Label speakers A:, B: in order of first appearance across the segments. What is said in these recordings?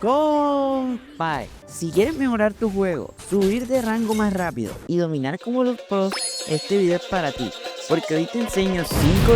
A: Compa, si quieres mejorar tu juego, subir de rango más rápido y dominar como los pros, este video es para ti. Porque hoy te enseño 5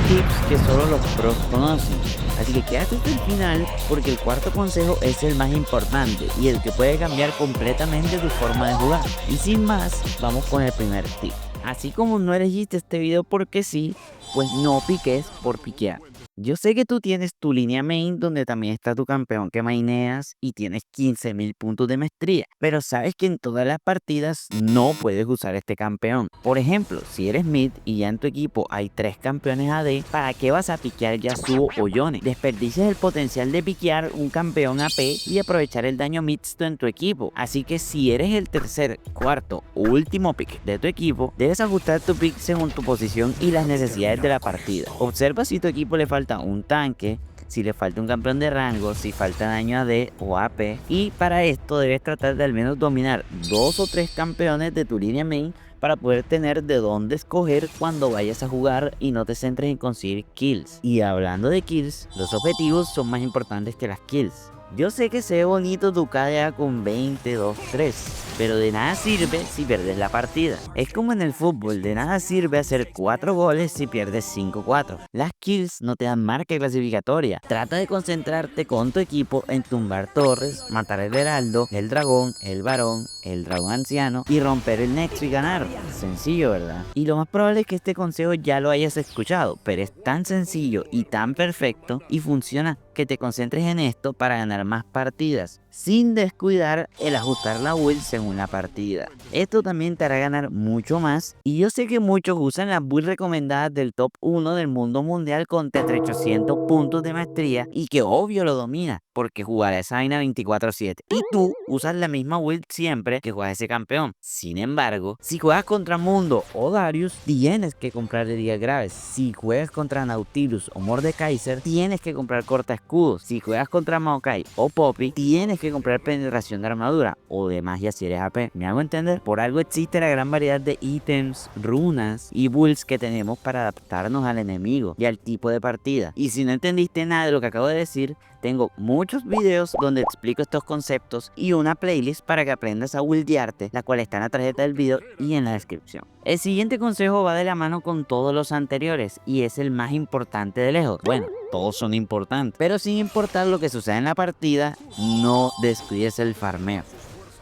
A: tips que solo los pros conocen. Así que quédate hasta el final porque el cuarto consejo es el más importante y el que puede cambiar completamente tu forma de jugar. Y sin más, vamos con el primer tip. Así como no elegiste este video porque sí, pues no piques por piquear. Yo sé que tú tienes tu línea main donde también está tu campeón que maineas y tienes 15.000 puntos de maestría, pero sabes que en todas las partidas no puedes usar este campeón. Por ejemplo, si eres mid y ya en tu equipo hay 3 campeones AD, ¿para qué vas a piquear Yasuo o Yone? Desperdicias el potencial de piquear un campeón AP y aprovechar el daño mixto en tu equipo. Así que si eres el tercer, cuarto o último pick de tu equipo, debes ajustar tu pick según tu posición y las necesidades de la partida. Observa si tu equipo le falta un tanque, si le falta un campeón de rango, si falta daño AD o AP, y para esto debes tratar de al menos dominar 2 o 3 campeones de tu línea main para poder tener de dónde escoger cuando vayas a jugar y no te centres en conseguir kills. Y hablando de kills, los objetivos son más importantes que las kills. Yo sé que se ve bonito tu KDA con 20, 2, 3, pero de nada sirve si pierdes la partida. Es como en el fútbol, de nada sirve hacer 4 goles si pierdes 5-4. Las kills no te dan marca clasificatoria. Trata de concentrarte con tu equipo en tumbar torres, matar el heraldo, el dragón, el varón, el dragón anciano y romper el nexo y ganar. Sencillo, ¿verdad? Y lo más probable es que este consejo ya lo hayas escuchado, pero es tan sencillo y tan perfecto y funciona que te concentres en esto para ganar más partidas, sin descuidar el ajustar la build según la partida. Esto también te hará ganar mucho más, y yo sé que muchos usan las builds recomendadas del top 1 del mundo mundial con 800 puntos de maestría y que obvio lo domina, porque jugará esa vaina 24/7. Y tú usas la misma build siempre que juegas ese campeón. Sin embargo, si juegas contra Mundo o Darius, tienes que comprar heridas graves. Si juegas contra Nautilus o Mordekaiser, tienes que comprar corta escudos. Si juegas contra Maokai o Poppy, tienes que comprar penetración de armadura o de magia si eres AP. ¿Me hago entender? Por algo existe la gran variedad de ítems, runas y builds que tenemos para adaptarnos al enemigo y al tipo de partida. Y si no entendiste nada de lo que acabo de decir, tengo muchos videos donde explico estos conceptos y una playlist para que aprendas a buildearte, la cual está en la tarjeta del video y en la descripción. El siguiente consejo va de la mano con todos los anteriores y es el más importante de lejos. Bueno, todos son importantes, pero sin importar lo que suceda en la partida, no descuides el farmeo.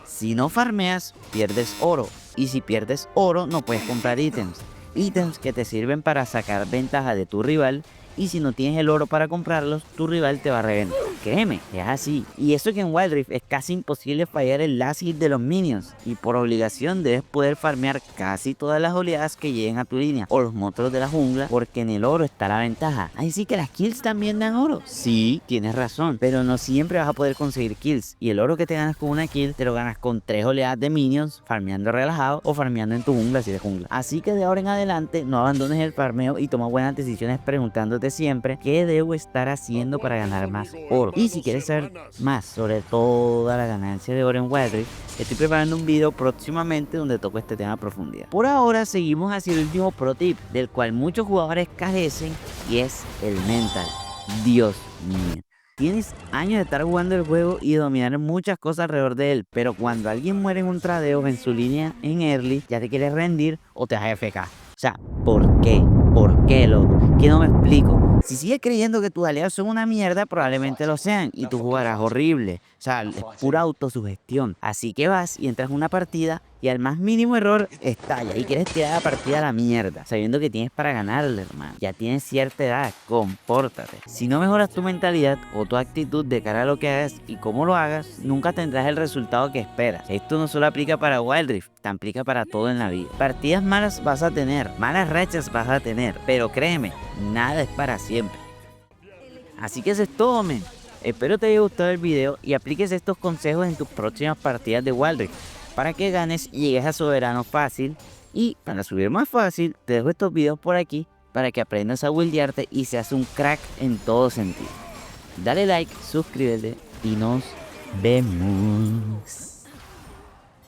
A: Si no farmeas, pierdes oro, y si pierdes oro no puedes comprar ítems que te sirven para sacar ventaja de tu rival, y si no tienes el oro para comprarlos, tu rival te va a reventar. Créeme, es así. Y eso que en Wild Rift es casi imposible fallar el last hit de los minions, y por obligación debes poder farmear casi todas las oleadas que lleguen a tu línea o los monstruos de la jungla, porque en el oro está la ventaja. Ahí sí que las kills también dan oro. Sí, tienes razón, pero no siempre vas a poder conseguir kills, y el oro que te ganas con una kill te lo ganas con 3 oleadas de minions, farmeando relajado o farmeando en tu jungla si eres jungla. Así que de ahora en adelante no abandones el farmeo y toma buenas decisiones preguntándote siempre qué debo estar haciendo para ganar más oro. Y si quieres saber más sobre toda la ganancia de oro en Wild Rift, estoy preparando un video próximamente donde toco este tema a profundidad. Por ahora seguimos hacia el último pro tip, del cual muchos jugadores carecen, y es el mental. Dios mío. Tienes años de estar jugando el juego y de dominar muchas cosas alrededor de él, pero cuando alguien muere en un tradeo en su línea en early, ya te quieres rendir o te vas a FK. O sea, ¿por qué? ¿Por qué, loco? Que no me explico. Si sigues creyendo que tus aliados son una mierda, probablemente lo sean y tú jugarás horrible. O sea, es pura autosugestión. Así que vas y entras en una partida y al más mínimo error estalla y quieres tirar la partida a la mierda, sabiendo que tienes para ganarle, hermano. Ya tienes cierta edad, compórtate. Si no mejoras tu mentalidad o tu actitud de cara a lo que hagas y cómo lo hagas, nunca tendrás el resultado que esperas. Esto no solo aplica para Wild Rift, te aplica para todo en la vida. Partidas malas vas a tener, malas rachas vas a tener, pero créeme, nada es para siempre. Así que eso es todo, men. Espero te haya gustado el video y apliques estos consejos en tus próximas partidas de Wild Rift para que ganes y llegues a soberano fácil. Y para subir más fácil, te dejo estos videos por aquí para que aprendas a buildearte y seas un crack en todo sentido. Dale like, suscríbete y nos vemos.